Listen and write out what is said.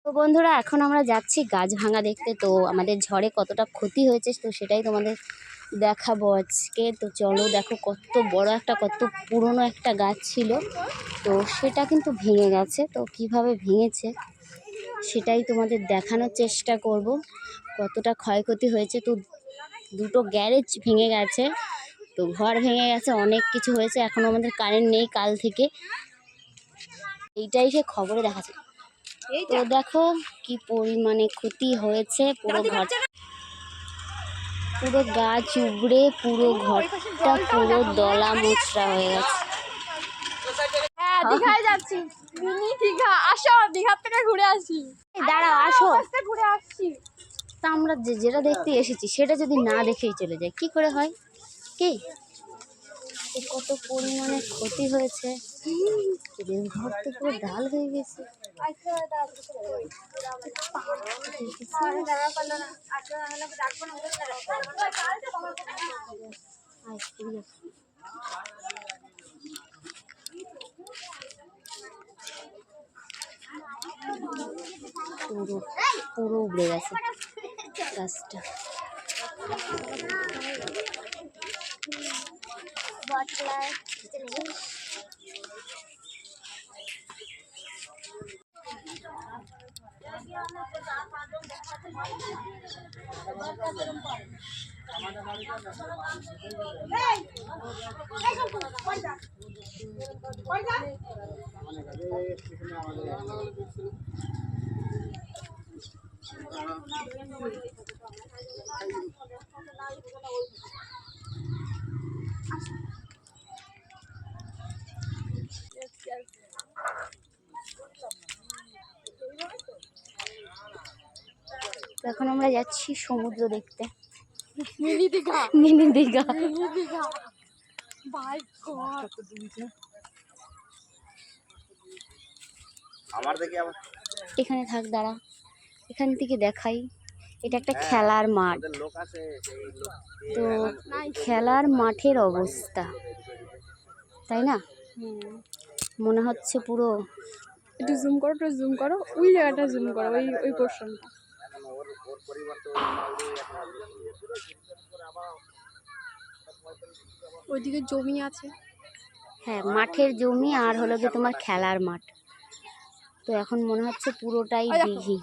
তো বন্ধুরা, এখন আমরা যাচ্ছি গাছ ভাঙা দেখতে। তো আমাদের ঝড়ে কতটা ক্ষতি হয়েছে তো সেটাই তোমাদের দেখাবো আজকে। তো চলো দেখো, কত বড় একটা, কত পুরনো একটা গাছ ছিল, তো সেটা কিন্তু ভেঙে গেছে। তো কিভাবে ভেঙেছে সেটাই তোমাদের দেখানোর চেষ্টা করব, কতটা ক্ষয়ক্ষতি হয়েছে। তো দুটো গ্যারেজ ভেঙে গেছে, তো ঘর ভেঙে গেছে, অনেক কিছু হয়েছে। এখন আমাদের কারেন্ট নেই কাল থেকে, এইটাই সে খবরে দেখাচ্ছে। তো দেখো কি পরিমাণে ক্ষতি হয়েছে, পুরো ঘর, পুরো গাছ উবড়ে পুরো ঘরটা পুরো দলা মোচড়া হয়ে গেছে। হ্যাঁ, দীঘায় যাচ্ছি, মিনি দীঘা। আসো, দীঘা থেকে ঘুরে আসি। দাঁড়াও, আসো। ঘুরে আসছি। তা আমরা যেটা দেখতে এসেছি সেটা যদি না দেখেই চলে যায় কি করে হয়? কি কত পরিমাণে ক্ষতি হয়েছে, ঘর তো পুরো ডাল হয়ে গেছে। পুরো পুরো উড়ে গেছে গাছটা। এখন আমরা যাচ্ছি সমুদ্র দেখতে, মিনি দীঘা। মিনি দীঘা। ভাই গড, এখানে থাক, দাঁড়া, এখান থেকে দেখাই। এটা একটা খেলার মাঠ। তো খেলার মাঠের অবস্থা, তাই না? মনে হচ্ছে পুরো। একটু জুম করো, একটু জুম করো, ওই জায়গাটা জুম করো, ওই পোর্শনটা। ওইদিকে জমি আছে। হ্যাঁ, মাঠের জমি আর হলো কি তোমার খেলার মাঠ। তো এখন মনে হচ্ছে পুরোটাই দিঘি।